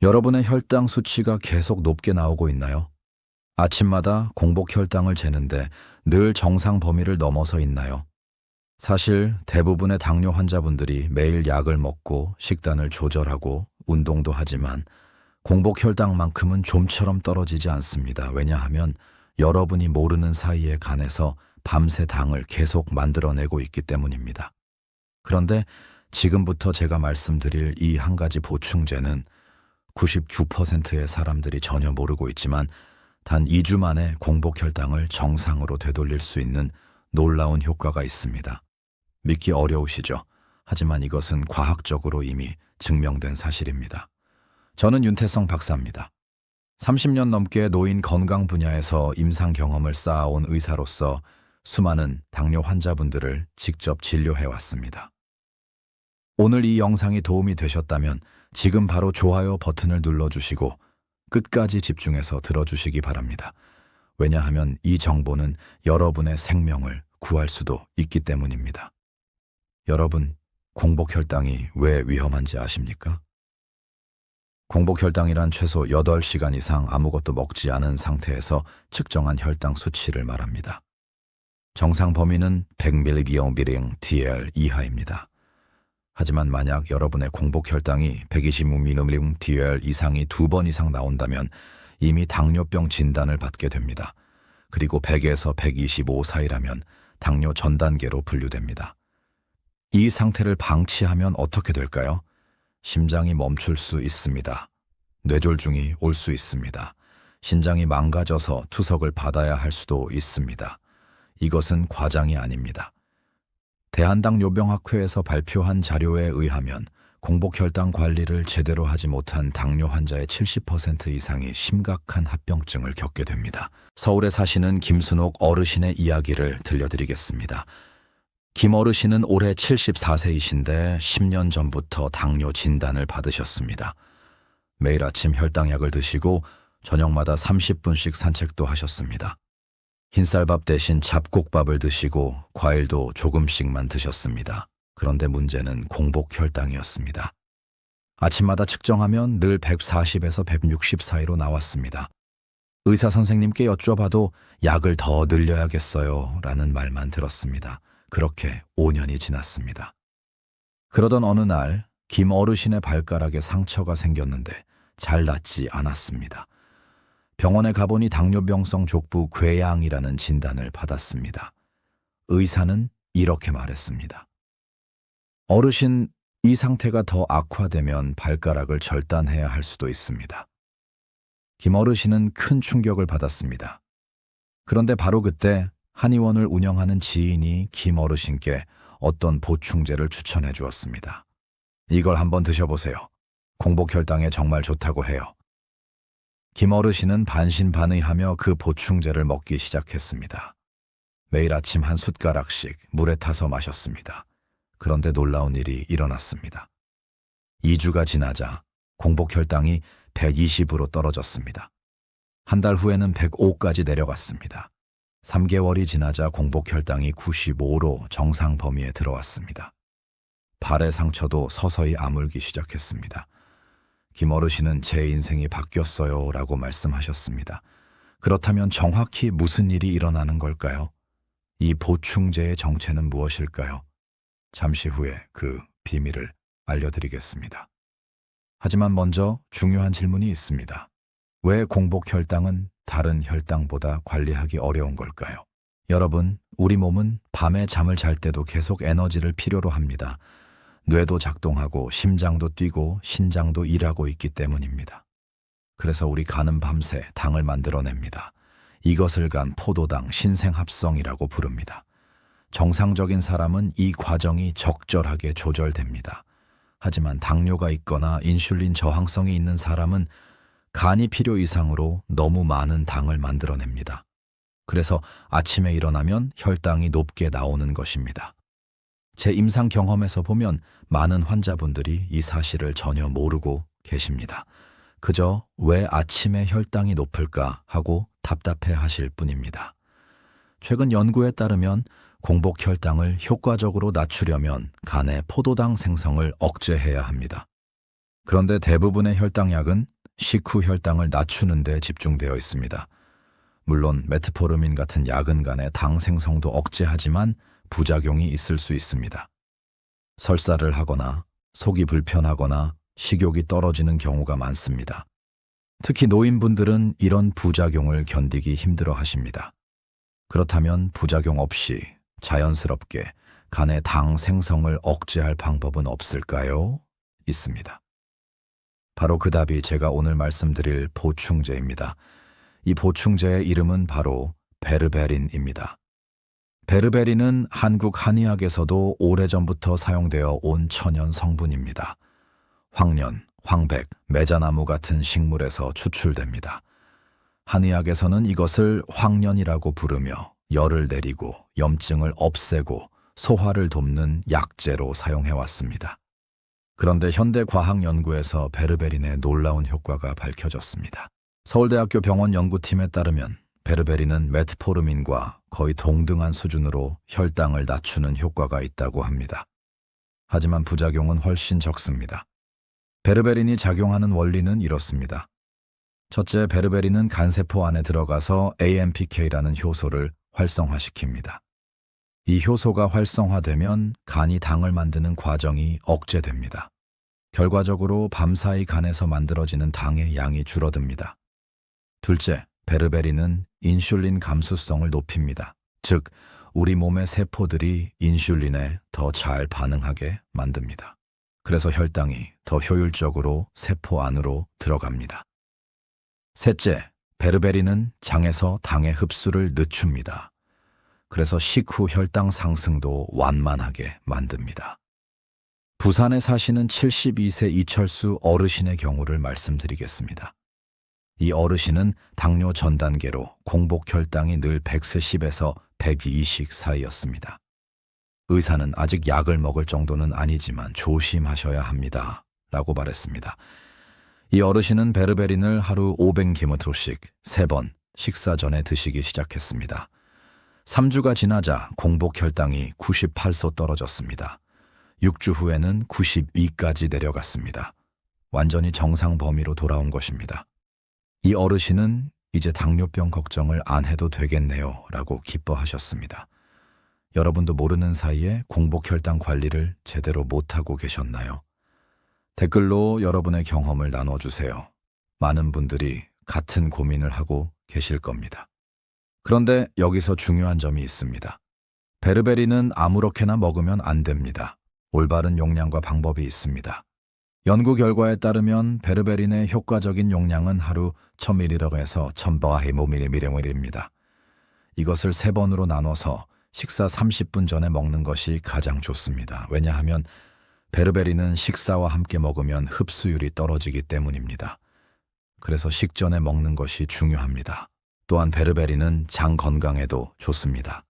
여러분의 혈당 수치가 계속 높게 나오고 있나요? 아침마다 공복 혈당을 재는데 늘 정상 범위를 넘어서 있나요? 사실 대부분의 당뇨 환자분들이 매일 약을 먹고 식단을 조절하고 운동도 하지만 공복 혈당만큼은 좀처럼 떨어지지 않습니다. 왜냐하면 여러분이 모르는 사이에 간에서 밤새 당을 계속 만들어내고 있기 때문입니다. 그런데 지금부터 제가 말씀드릴 이 한 가지 보충제는 99%의 사람들이 전혀 모르고 있지만 단 2주 만에 공복 혈당을 정상으로 되돌릴 수 있는 놀라운 효과가 있습니다. 믿기 어려우시죠? 하지만 이것은 과학적으로 이미 증명된 사실입니다. 저는 윤태성 박사입니다. 30년 넘게 노인 건강 분야에서 임상 경험을 쌓아온 의사로서 수많은 당뇨 환자분들을 직접 진료해 왔습니다. 오늘 이 영상이 도움이 되셨다면 지금 바로 좋아요 버튼을 눌러주시고 끝까지 집중해서 들어주시기 바랍니다. 왜냐하면 이 정보는 여러분의 생명을 구할 수도 있기 때문입니다. 여러분, 공복 혈당이 왜 위험한지 아십니까? 공복 혈당이란 최소 8시간 이상 아무것도 먹지 않은 상태에서 측정한 혈당 수치를 말합니다. 정상 범위는 100mg/dl 이하입니다. 하지만 만약 여러분의 공복 혈당이 125mg/dl 이상이 2번 이상 나온다면 이미 당뇨병 진단을 받게 됩니다. 그리고 100에서 125 사이라면 당뇨 전 단계로 분류됩니다. 이 상태를 방치하면 어떻게 될까요? 심장이 멈출 수 있습니다. 뇌졸중이 올 수 있습니다. 신장이 망가져서 투석을 받아야 할 수도 있습니다. 이것은 과장이 아닙니다. 대한당뇨병학회에서 발표한 자료에 의하면 공복 혈당 관리를 제대로 하지 못한 당뇨 환자의 70% 이상이 심각한 합병증을 겪게 됩니다. 서울에 사시는 김순옥 어르신의 이야기를 들려드리겠습니다. 김 어르신은 올해 74세이신데 10년 전부터 당뇨 진단을 받으셨습니다. 매일 아침 혈당약을 드시고 저녁마다 30분씩 산책도 하셨습니다. 흰쌀밥 대신 잡곡밥을 드시고 과일도 조금씩만 드셨습니다. 그런데 문제는 공복 혈당이었습니다. 아침마다 측정하면 늘 140에서 160 사이로 나왔습니다. 의사 선생님께 여쭤봐도 약을 더 늘려야겠어요 라는 말만 들었습니다. 그렇게 5년이 지났습니다. 그러던 어느 날 김 어르신의 발가락에 상처가 생겼는데 잘 낫지 않았습니다. 병원에 가보니 당뇨병성 족부 궤양이라는 진단을 받았습니다. 의사는 이렇게 말했습니다. 어르신, 이 상태가 더 악화되면 발가락을 절단해야 할 수도 있습니다. 김 어르신은 큰 충격을 받았습니다. 그런데 바로 그때 한의원을 운영하는 지인이 김 어르신께 어떤 보충제를 추천해 주었습니다. 이걸 한번 드셔보세요. 공복 혈당에 정말 좋다고 해요. 김 어르신은 반신반의하며 그 보충제를 먹기 시작했습니다. 매일 아침 한 숟가락씩 물에 타서 마셨습니다. 그런데 놀라운 일이 일어났습니다. 2주가 지나자 공복 혈당이 120으로 떨어졌습니다. 한 달 후에는 105까지 내려갔습니다. 3개월이 지나자 공복 혈당이 95로 정상 범위에 들어왔습니다. 발의 상처도 서서히 아물기 시작했습니다. 김 어르신은 제 인생이 바뀌었어요 라고 말씀하셨습니다. 그렇다면 정확히 무슨 일이 일어나는 걸까요? 이 보충제의 정체는 무엇일까요? 잠시 후에 그 비밀을 알려드리겠습니다. 하지만 먼저 중요한 질문이 있습니다. 왜 공복 혈당은 다른 혈당보다 관리하기 어려운 걸까요? 여러분, 우리 몸은 밤에 잠을 잘 때도 계속 에너지를 필요로 합니다. 뇌도 작동하고 심장도 뛰고 신장도 일하고 있기 때문입니다. 그래서 우리 간은 밤새 당을 만들어냅니다. 이것을 간 포도당 신생합성이라고 부릅니다. 정상적인 사람은 이 과정이 적절하게 조절됩니다. 하지만 당뇨가 있거나 인슐린 저항성이 있는 사람은 간이 필요 이상으로 너무 많은 당을 만들어냅니다. 그래서 아침에 일어나면 혈당이 높게 나오는 것입니다. 제 임상 경험에서 보면 많은 환자분들이 이 사실을 전혀 모르고 계십니다. 그저 왜 아침에 혈당이 높을까 하고 답답해 하실 뿐입니다. 최근 연구에 따르면 공복 혈당을 효과적으로 낮추려면 간의 포도당 생성을 억제해야 합니다. 그런데 대부분의 혈당약은 식후 혈당을 낮추는 데 집중되어 있습니다. 물론 메트포르민 같은 약은 간의 당 생성도 억제하지만 부작용이 있을 수 있습니다. 설사를 하거나 속이 불편하거나 식욕이 떨어지는 경우가 많습니다. 특히 노인분들은 이런 부작용을 견디기 힘들어 하십니다. 그렇다면 부작용 없이 자연스럽게 간의 당 생성을 억제할 방법은 없을까요? 있습니다. 바로 그 답이 제가 오늘 말씀드릴 보충제입니다. 이 보충제의 이름은 바로 베르베린입니다. 베르베린은 한국 한의학에서도 오래전부터 사용되어 온 천연 성분입니다. 황련, 황백, 매자나무 같은 식물에서 추출됩니다. 한의학에서는 이것을 황련이라고 부르며 열을 내리고 염증을 없애고 소화를 돕는 약재로 사용해왔습니다. 그런데 현대 과학 연구에서 베르베린의 놀라운 효과가 밝혀졌습니다. 서울대학교 병원 연구팀에 따르면 베르베린은 메트포르민과 거의 동등한 수준으로 혈당을 낮추는 효과가 있다고 합니다. 하지만 부작용은 훨씬 적습니다. 베르베린이 작용하는 원리는 이렇습니다. 첫째, 베르베린은 간세포 안에 들어가서 AMPK라는 효소를 활성화시킵니다. 이 효소가 활성화되면 간이 당을 만드는 과정이 억제됩니다. 결과적으로 밤사이 간에서 만들어지는 당의 양이 줄어듭니다. 둘째, 베르베린은 인슐린 감수성을 높입니다. 즉, 우리 몸의 세포들이 인슐린에 더 잘 반응하게 만듭니다. 그래서 혈당이 더 효율적으로 세포 안으로 들어갑니다. 셋째, 베르베린은 장에서 당의 흡수를 늦춥니다. 그래서 식후 혈당 상승도 완만하게 만듭니다. 부산에 사시는 72세 이철수 어르신의 경우를 말씀드리겠습니다. 이 어르신은 당뇨 전 단계로 공복 혈당이 늘 100/10에서 120 사이였습니다. 의사는 아직 약을 먹을 정도는 아니지만 조심하셔야 합니다. 라고 말했습니다. 이 어르신은 베르베린을 하루 500g씩 3번 식사 전에 드시기 시작했습니다. 3주가 지나자 공복 혈당이 98소 떨어졌습니다. 6주 후에는 92까지 내려갔습니다. 완전히 정상 범위로 돌아온 것입니다. 이 어르신은 이제 당뇨병 걱정을 안 해도 되겠네요 라고 기뻐하셨습니다. 여러분도 모르는 사이에 공복 혈당 관리를 제대로 못하고 계셨나요? 댓글로 여러분의 경험을 나눠주세요. 많은 분들이 같은 고민을 하고 계실 겁니다. 그런데 여기서 중요한 점이 있습니다. 베르베린은 아무렇게나 먹으면 안 됩니다. 올바른 용량과 방법이 있습니다. 연구 결과에 따르면 베르베린의 효과적인 용량은 하루 1000mg에서 1000mg입니다. 이것을 3번으로 나눠서 식사 30분 전에 먹는 것이 가장 좋습니다. 왜냐하면 베르베린은 식사와 함께 먹으면 흡수율이 떨어지기 때문입니다. 그래서 식전에 먹는 것이 중요합니다. 또한 베르베린은 장 건강에도 좋습니다.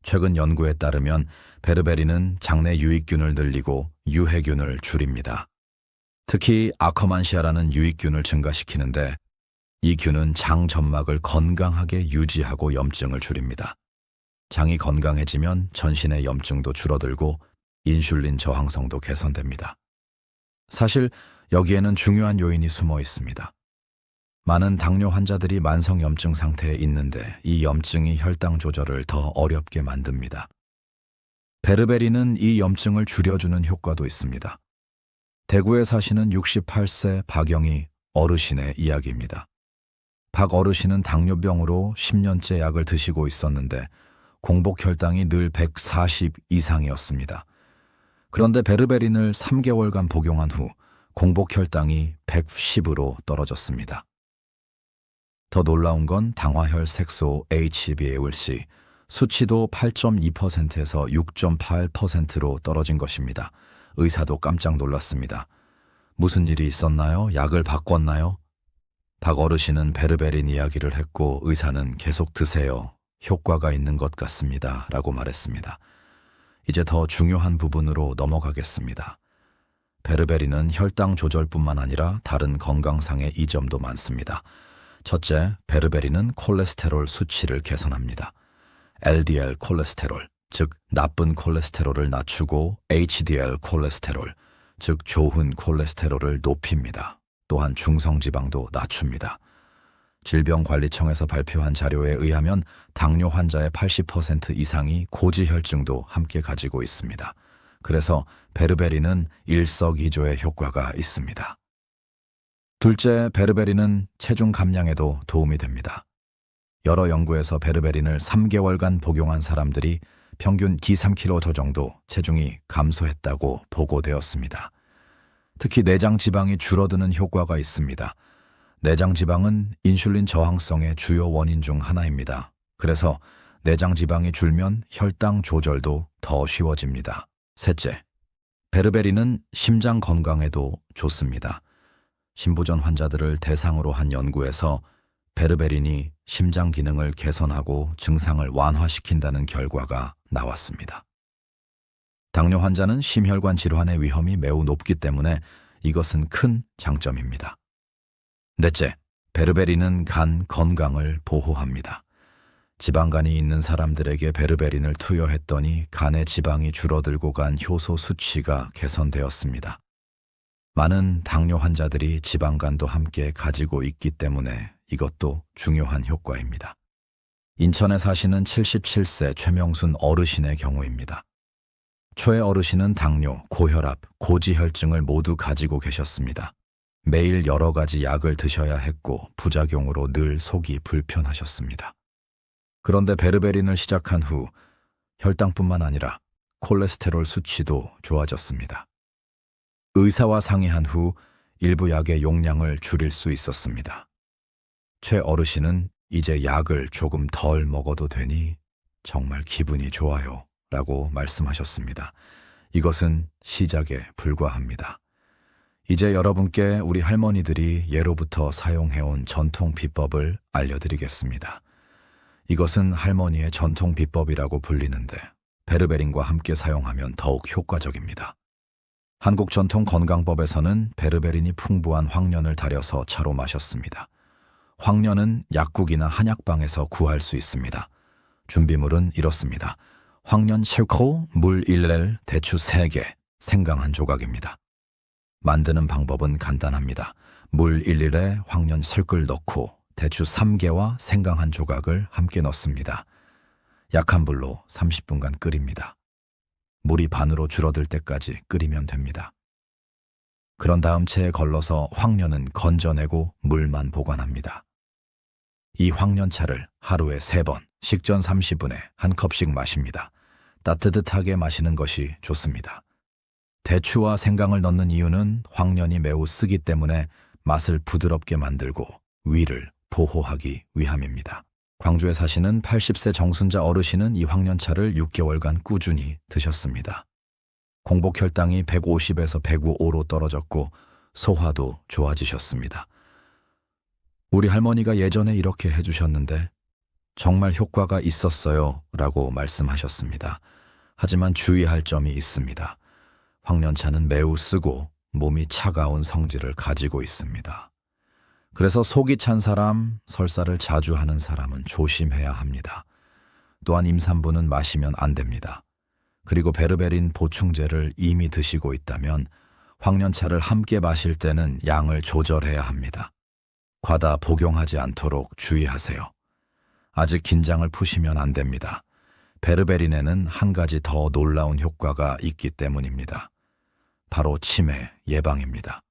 최근 연구에 따르면 베르베린은 장내 유익균을 늘리고 유해균을 줄입니다. 특히 아커만시아라는 유익균을 증가시키는데 이 균은 장 점막을 건강하게 유지하고 염증을 줄입니다. 장이 건강해지면 전신의 염증도 줄어들고 인슐린 저항성도 개선됩니다. 사실 여기에는 중요한 요인이 숨어 있습니다. 많은 당뇨 환자들이 만성 염증 상태에 있는데 이 염증이 혈당 조절을 더 어렵게 만듭니다. 베르베린은 이 염증을 줄여주는 효과도 있습니다. 대구에 사시는 68세 박영희 어르신의 이야기입니다. 박 어르신은 당뇨병으로 10년째 약을 드시고 있었는데 공복 혈당이 늘 140 이상이었습니다. 그런데 베르베린을 3개월간 복용한 후 공복 혈당이 110으로 떨어졌습니다. 더 놀라운 건 당화혈 색소 HbA1c 수치도 8.2%에서 6.8%로 떨어진 것입니다. 의사도 깜짝 놀랐습니다. 무슨 일이 있었나요? 약을 바꿨나요? 박 어르신은 베르베린 이야기를 했고 의사는 계속 드세요. 효과가 있는 것 같습니다. 라고 말했습니다. 이제 더 중요한 부분으로 넘어가겠습니다. 베르베린은 혈당 조절뿐만 아니라 다른 건강상의 이점도 많습니다. 첫째, 베르베린은 콜레스테롤 수치를 개선합니다. LDL 콜레스테롤, 즉 나쁜 콜레스테롤을 낮추고 HDL 콜레스테롤, 즉 좋은 콜레스테롤을 높입니다. 또한 중성지방도 낮춥니다. 질병관리청에서 발표한 자료에 의하면 당뇨 환자의 80% 이상이 고지혈증도 함께 가지고 있습니다. 그래서 베르베린은 일석이조의 효과가 있습니다. 둘째, 베르베린은 체중 감량에도 도움이 됩니다. 여러 연구에서 베르베린을 3개월간 복용한 사람들이 평균 2-3kg 정도 체중이 감소했다고 보고되었습니다. 특히 내장 지방이 줄어드는 효과가 있습니다. 내장 지방은 인슐린 저항성의 주요 원인 중 하나입니다. 그래서 내장 지방이 줄면 혈당 조절도 더 쉬워집니다. 셋째, 베르베린은 심장 건강에도 좋습니다. 심부전 환자들을 대상으로 한 연구에서 베르베린이 심장 기능을 개선하고 증상을 완화시킨다는 결과가 나왔습니다. 당뇨 환자는 심혈관 질환의 위험이 매우 높기 때문에 이것은 큰 장점입니다. 넷째, 베르베린은 간 건강을 보호합니다. 지방간이 있는 사람들에게 베르베린을 투여했더니 간의 지방이 줄어들고 간 효소 수치가 개선되었습니다. 많은 당뇨 환자들이 지방간도 함께 가지고 있기 때문에 이것도 중요한 효과입니다. 인천에 사시는 77세 최명순 어르신의 경우입니다. 초의 어르신은 당뇨, 고혈압, 고지혈증을 모두 가지고 계셨습니다. 매일 여러 가지 약을 드셔야 했고 부작용으로 늘 속이 불편하셨습니다. 그런데 베르베린을 시작한 후 혈당뿐만 아니라 콜레스테롤 수치도 좋아졌습니다. 의사와 상의한 후 일부 약의 용량을 줄일 수 있었습니다. 최 어르신은 이제 약을 조금 덜 먹어도 되니 정말 기분이 좋아요 라고 말씀하셨습니다. 이것은 시작에 불과합니다. 이제 여러분께 우리 할머니들이 예로부터 사용해온 전통 비법을 알려드리겠습니다. 이것은 할머니의 전통 비법이라고 불리는데 베르베린과 함께 사용하면 더욱 효과적입니다. 한국 전통 건강법에서는 베르베린이 풍부한 황련을 달여서 차로 마셨습니다. 황련은 약국이나 한약방에서 구할 수 있습니다. 준비물은 이렇습니다. 황련 7코, 물 1렐, 대추 3개, 생강 1조각입니다. 만드는 방법은 간단합니다. 물 1리에 황련 슬끌 넣고 대추 3개와 생강 1조각을 함께 넣습니다. 약한 불로 30분간 끓입니다. 물이 반으로 줄어들 때까지 끓이면 됩니다. 그런 다음 체에 걸러서 황련은 건져내고 물만 보관합니다. 이 황련차를 하루에 3번, 식전 30분에 한 컵씩 마십니다. 따뜻하게 마시는 것이 좋습니다. 대추와 생강을 넣는 이유는 황련이 매우 쓰기 때문에 맛을 부드럽게 만들고 위를 보호하기 위함입니다. 광주에 사시는 80세 정순자 어르신은 이 황련차를 6개월간 꾸준히 드셨습니다. 공복 혈당이 150에서 105로 떨어졌고 소화도 좋아지셨습니다. 우리 할머니가 예전에 이렇게 해주셨는데 정말 효과가 있었어요 라고 말씀하셨습니다. 하지만 주의할 점이 있습니다. 황련차는 매우 쓰고 몸이 차가운 성질을 가지고 있습니다. 그래서 속이 찬 사람, 설사를 자주 하는 사람은 조심해야 합니다. 또한 임산부는 마시면 안 됩니다. 그리고 베르베린 보충제를 이미 드시고 있다면 황련차를 함께 마실 때는 양을 조절해야 합니다. 과다 복용하지 않도록 주의하세요. 아직 긴장을 푸시면 안 됩니다. 베르베린에는 한 가지 더 놀라운 효과가 있기 때문입니다. 바로 치매 예방입니다.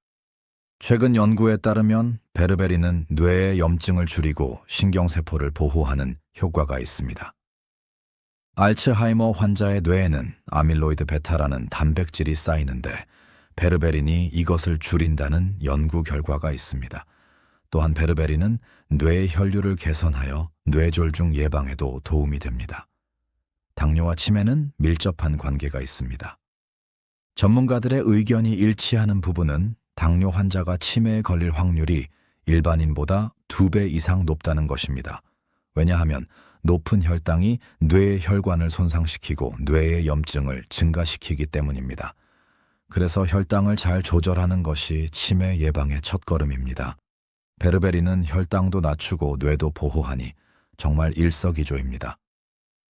최근 연구에 따르면 베르베린은 뇌의 염증을 줄이고 신경세포를 보호하는 효과가 있습니다. 알츠하이머 환자의 뇌에는 아밀로이드 베타라는 단백질이 쌓이는데 베르베린이 이것을 줄인다는 연구 결과가 있습니다. 또한 베르베린은 뇌의 혈류를 개선하여 뇌졸중 예방에도 도움이 됩니다. 당뇨와 치매는 밀접한 관계가 있습니다. 전문가들의 의견이 일치하는 부분은 당뇨 환자가 치매에 걸릴 확률이 일반인보다 2배 이상 높다는 것입니다. 왜냐하면 높은 혈당이 뇌의 혈관을 손상시키고 뇌의 염증을 증가시키기 때문입니다. 그래서 혈당을 잘 조절하는 것이 치매 예방의 첫걸음입니다. 베르베린은 혈당도 낮추고 뇌도 보호하니 정말 일석이조입니다.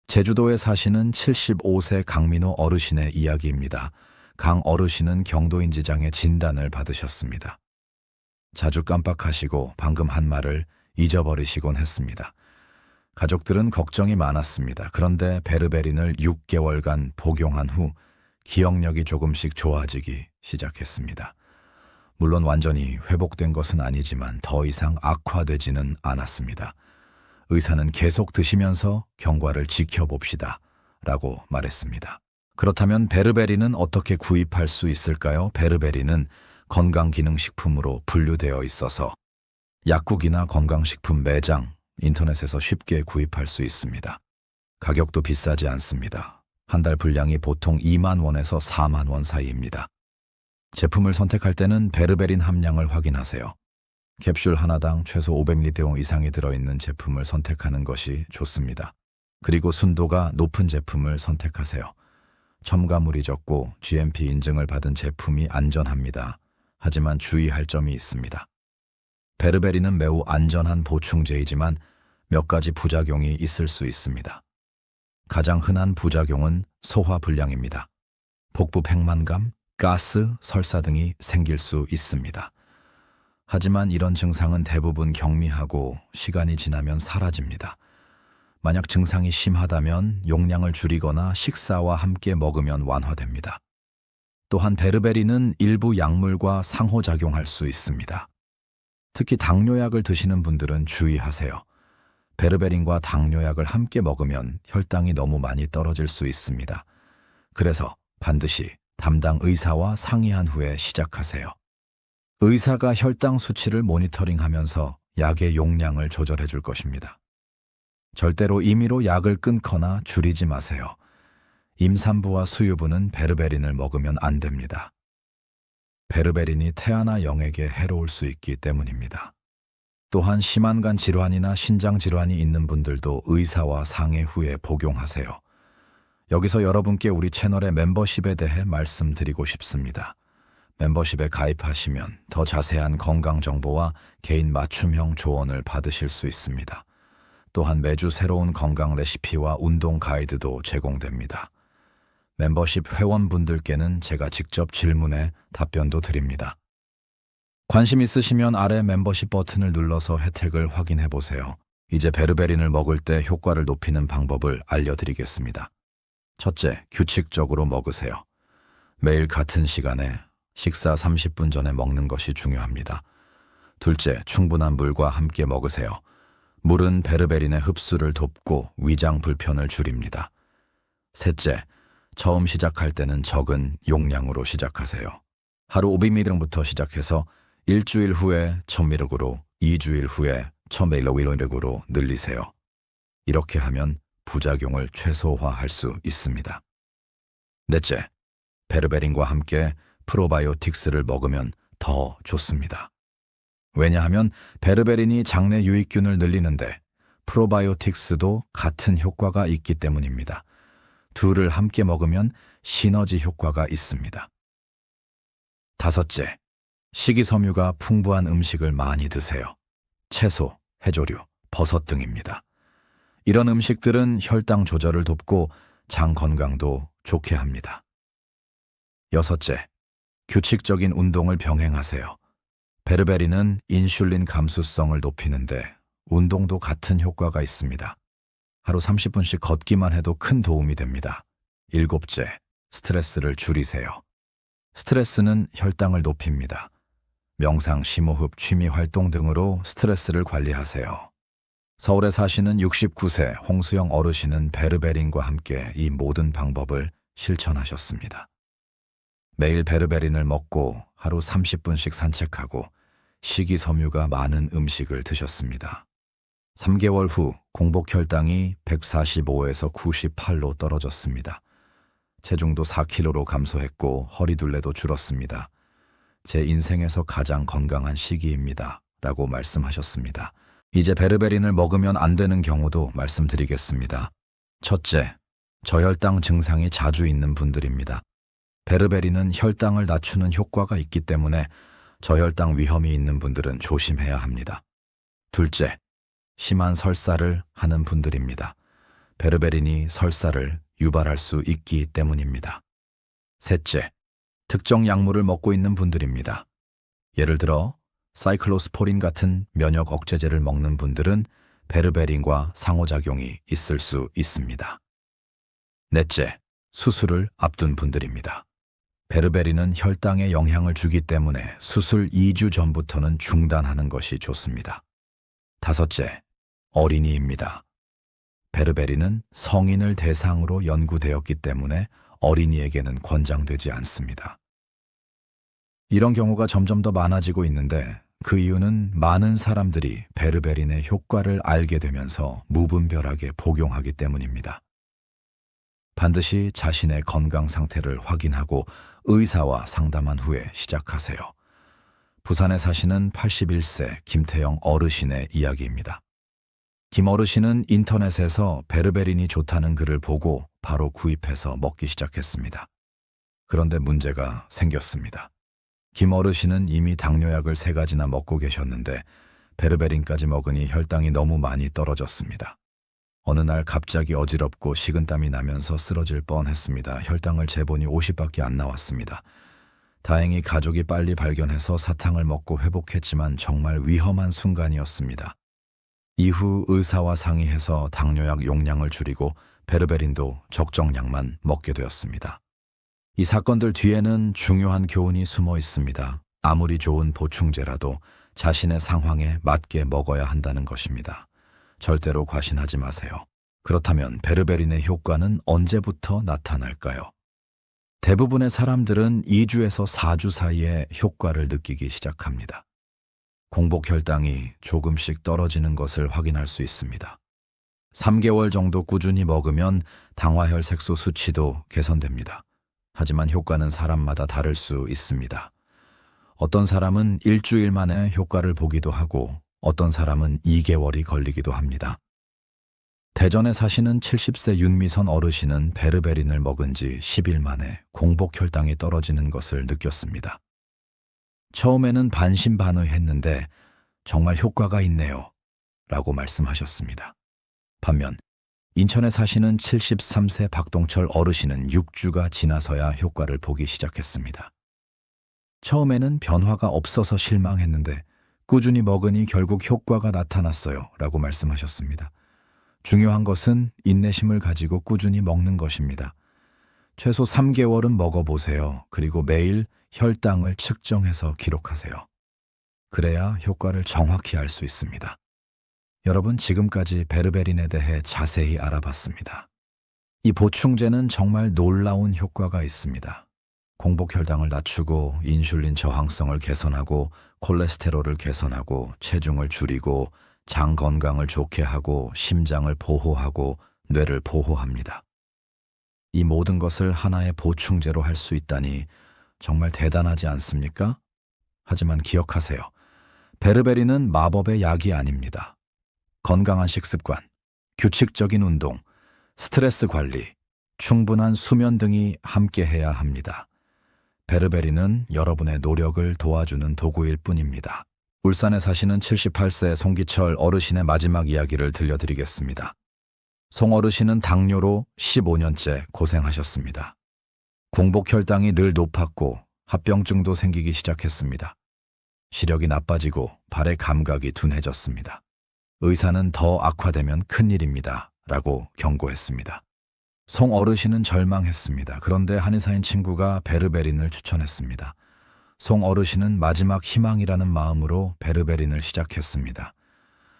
제주도에 사시는 75세 강민호 어르신의 이야기입니다. 강 어르신은 경도인지장애 진단을 받으셨습니다. 자주 깜빡하시고 방금 한 말을 잊어버리시곤 했습니다. 가족들은 걱정이 많았습니다. 그런데 베르베린을 6개월간 복용한 후 기억력이 조금씩 좋아지기 시작했습니다. 물론 완전히 회복된 것은 아니지만 더 이상 악화되지는 않았습니다. 의사는 계속 드시면서 경과를 지켜봅시다 라고 말했습니다. 그렇다면 베르베린은 어떻게 구입할 수 있을까요? 베르베린은 건강기능식품으로 분류되어 있어서 약국이나 건강식품 매장, 인터넷에서 쉽게 구입할 수 있습니다. 가격도 비싸지 않습니다. 한 달 분량이 보통 2만 원에서 4만 원 사이입니다. 제품을 선택할 때는 베르베린 함량을 확인하세요. 캡슐 하나당 최소 500ml 이상이 들어있는 제품을 선택하는 것이 좋습니다. 그리고 순도가 높은 제품을 선택하세요. 첨가물이 적고 GMP 인증을 받은 제품이 안전합니다. 하지만 주의할 점이 있습니다. 베르베린은 매우 안전한 보충제이지만 몇 가지 부작용이 있을 수 있습니다. 가장 흔한 부작용은 소화불량입니다. 복부 팽만감, 가스, 설사 등이 생길 수 있습니다. 하지만 이런 증상은 대부분 경미하고 시간이 지나면 사라집니다. 만약 증상이 심하다면 용량을 줄이거나 식사와 함께 먹으면 완화됩니다. 또한 베르베린은 일부 약물과 상호작용할 수 있습니다. 특히 당뇨약을 드시는 분들은 주의하세요. 베르베린과 당뇨약을 함께 먹으면 혈당이 너무 많이 떨어질 수 있습니다. 그래서 반드시 담당 의사와 상의한 후에 시작하세요. 의사가 혈당 수치를 모니터링하면서 약의 용량을 조절해 줄 것입니다. 절대로 임의로 약을 끊거나 줄이지 마세요. 임산부와 수유부는 베르베린을 먹으면 안 됩니다. 베르베린이 태아나 영에게 해로울 수 있기 때문입니다. 또한 심한 간 질환이나 신장 질환이 있는 분들도 의사와 상의 후에 복용하세요. 여기서 여러분께 우리 채널의 멤버십에 대해 말씀드리고 싶습니다. 멤버십에 가입하시면 더 자세한 건강 정보와 개인 맞춤형 조언을 받으실 수 있습니다. 또한 매주 새로운 건강 레시피와 운동 가이드도 제공됩니다. 멤버십 회원분들께는 제가 직접 질문에 답변도 드립니다. 관심 있으시면 아래 멤버십 버튼을 눌러서 혜택을 확인해 보세요. 이제 베르베린을 먹을 때 효과를 높이는 방법을 알려드리겠습니다. 첫째, 규칙적으로 먹으세요. 매일 같은 시간에 식사 30분 전에 먹는 것이 중요합니다. 둘째, 충분한 물과 함께 먹으세요. 물은 베르베린의 흡수를 돕고 위장 불편을 줄입니다. 셋째, 처음 시작할 때는 적은 용량으로 시작하세요. 하루 500mg부터 시작해서 일주일 후에 1000mg으로, 2주일 후에 1000mg으로 늘리세요. 이렇게 하면 부작용을 최소화할 수 있습니다. 넷째, 베르베린과 함께 프로바이오틱스를 먹으면 더 좋습니다. 왜냐하면 베르베린이 장내 유익균을 늘리는데 프로바이오틱스도 같은 효과가 있기 때문입니다. 둘을 함께 먹으면 시너지 효과가 있습니다. 다섯째, 식이섬유가 풍부한 음식을 많이 드세요. 채소, 해조류, 버섯 등입니다. 이런 음식들은 혈당 조절을 돕고 장 건강도 좋게 합니다. 여섯째, 규칙적인 운동을 병행하세요. 베르베린은 인슐린 감수성을 높이는데 운동도 같은 효과가 있습니다. 하루 30분씩 걷기만 해도 큰 도움이 됩니다. 일곱째, 스트레스를 줄이세요. 스트레스는 혈당을 높입니다. 명상, 심호흡, 취미 활동 등으로 스트레스를 관리하세요. 서울에 사시는 69세 홍수영 어르신은 베르베린과 함께 이 모든 방법을 실천하셨습니다. 매일 베르베린을 먹고 하루 30분씩 산책하고 식이섬유가 많은 음식을 드셨습니다. 3개월 후 공복 혈당이 145에서 98로 떨어졌습니다. 체중도 4kg로 감소했고 허리둘레도 줄었습니다. 제 인생에서 가장 건강한 시기입니다. 라고 말씀하셨습니다. 이제 베르베린을 먹으면 안 되는 경우도 말씀드리겠습니다. 첫째, 저혈당 증상이 자주 있는 분들입니다. 베르베린은 혈당을 낮추는 효과가 있기 때문에 저혈당 위험이 있는 분들은 조심해야 합니다. 둘째, 심한 설사를 하는 분들입니다. 베르베린이 설사를 유발할 수 있기 때문입니다. 셋째, 특정 약물을 먹고 있는 분들입니다. 예를 들어 사이클로스포린 같은 면역 억제제를 먹는 분들은 베르베린과 상호작용이 있을 수 있습니다. 넷째, 수술을 앞둔 분들입니다. 베르베린은 혈당에 영향을 주기 때문에 수술 2주 전부터는 중단하는 것이 좋습니다. 다섯째, 어린이입니다. 베르베린은 성인을 대상으로 연구되었기 때문에 어린이에게는 권장되지 않습니다. 이런 경우가 점점 더 많아지고 있는데 그 이유는 많은 사람들이 베르베린의 효과를 알게 되면서 무분별하게 복용하기 때문입니다. 반드시 자신의 건강 상태를 확인하고 의사와 상담한 후에 시작하세요. 부산에 사시는 81세 김태영 어르신의 이야기입니다. 김 어르신은 인터넷에서 베르베린이 좋다는 글을 보고 바로 구입해서 먹기 시작했습니다. 그런데 문제가 생겼습니다. 김 어르신은 이미 당뇨약을 3가지나 먹고 계셨는데 베르베린까지 먹으니 혈당이 너무 많이 떨어졌습니다. 어느 날 갑자기 어지럽고 식은땀이 나면서 쓰러질 뻔했습니다. 혈당을 재보니 50밖에 안 나왔습니다. 다행히 가족이 빨리 발견해서 사탕을 먹고 회복했지만 정말 위험한 순간이었습니다. 이후 의사와 상의해서 당뇨약 용량을 줄이고 베르베린도 적정량만 먹게 되었습니다. 이 사건들 뒤에는 중요한 교훈이 숨어 있습니다. 아무리 좋은 보충제라도 자신의 상황에 맞게 먹어야 한다는 것입니다. 절대로 과신하지 마세요. 그렇다면 베르베린의 효과는 언제부터 나타날까요? 대부분의 사람들은 2주에서 4주 사이에 효과를 느끼기 시작합니다. 공복 혈당이 조금씩 떨어지는 것을 확인할 수 있습니다. 3개월 정도 꾸준히 먹으면 당화혈 색소 수치도 개선됩니다. 하지만 효과는 사람마다 다를 수 있습니다. 어떤 사람은 일주일 만에 효과를 보기도 하고 어떤 사람은 2개월이 걸리기도 합니다. 대전에 사시는 70세 윤미선 어르신은 베르베린을 먹은 지 10일 만에 공복 혈당이 떨어지는 것을 느꼈습니다. 처음에는 반신반의했는데 정말 효과가 있네요 라고 말씀하셨습니다. 반면 인천에 사시는 73세 박동철 어르신은 6주가 지나서야 효과를 보기 시작했습니다. 처음에는 변화가 없어서 실망했는데 꾸준히 먹으니 결국 효과가 나타났어요 라고 말씀하셨습니다. 중요한 것은 인내심을 가지고 꾸준히 먹는 것입니다. 최소 3개월은 먹어보세요. 그리고 매일 혈당을 측정해서 기록하세요. 그래야 효과를 정확히 알 수 있습니다. 여러분, 지금까지 베르베린에 대해 자세히 알아봤습니다. 이 보충제는 정말 놀라운 효과가 있습니다. 공복 혈당을 낮추고 인슐린 저항성을 개선하고 콜레스테롤을 개선하고 체중을 줄이고 장 건강을 좋게 하고 심장을 보호하고 뇌를 보호합니다. 이 모든 것을 하나의 보충제로 할 수 있다니 정말 대단하지 않습니까? 하지만 기억하세요. 베르베린은 마법의 약이 아닙니다. 건강한 식습관, 규칙적인 운동, 스트레스 관리, 충분한 수면 등이 함께해야 합니다. 베르베린은 여러분의 노력을 도와주는 도구일 뿐입니다. 울산에 사시는 78세 송기철 어르신의 마지막 이야기를 들려드리겠습니다. 송 어르신은 당뇨로 15년째 고생하셨습니다. 공복 혈당이 늘 높았고 합병증도 생기기 시작했습니다. 시력이 나빠지고 발의 감각이 둔해졌습니다. 의사는 더 악화되면 큰일입니다 라고 경고했습니다. 송 어르신은 절망했습니다. 그런데 한의사인 친구가 베르베린을 추천했습니다. 송 어르신은 마지막 희망이라는 마음으로 베르베린을 시작했습니다.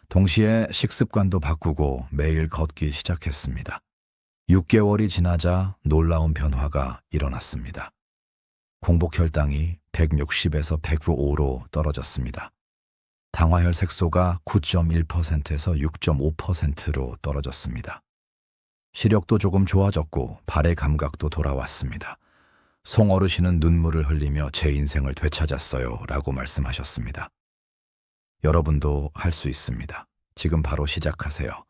동시에 식습관도 바꾸고 매일 걷기 시작했습니다. 6개월이 지나자 놀라운 변화가 일어났습니다. 공복 혈당이 160에서 105로 떨어졌습니다. 당화혈 색소가 9.1%에서 6.5%로 떨어졌습니다. 시력도 조금 좋아졌고 발의 감각도 돌아왔습니다. 송 어르신은 눈물을 흘리며 제 인생을 되찾았어요 라고 말씀하셨습니다. 여러분도 할 수 있습니다. 지금 바로 시작하세요.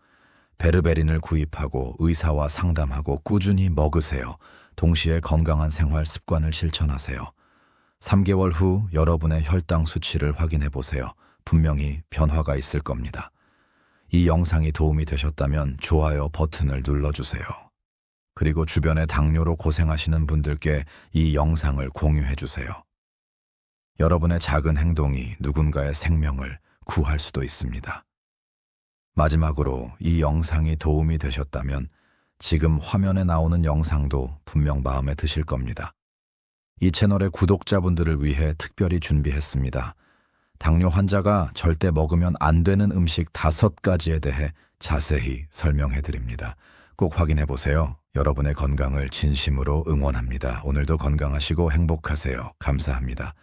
베르베린을 구입하고 의사와 상담하고 꾸준히 먹으세요. 동시에 건강한 생활 습관을 실천하세요. 3개월 후 여러분의 혈당 수치를 확인해 보세요. 분명히 변화가 있을 겁니다. 이 영상이 도움이 되셨다면 좋아요 버튼을 눌러주세요. 그리고 주변에 당뇨로 고생하시는 분들께 이 영상을 공유해 주세요. 여러분의 작은 행동이 누군가의 생명을 구할 수도 있습니다. 마지막으로 이 영상이 도움이 되셨다면 지금 화면에 나오는 영상도 분명 마음에 드실 겁니다. 이 채널의 구독자분들을 위해 특별히 준비했습니다. 당뇨 환자가 절대 먹으면 안 되는 음식 5가지에 대해 자세히 설명해 드립니다. 꼭 확인해 보세요. 여러분의 건강을 진심으로 응원합니다. 오늘도 건강하시고 행복하세요. 감사합니다.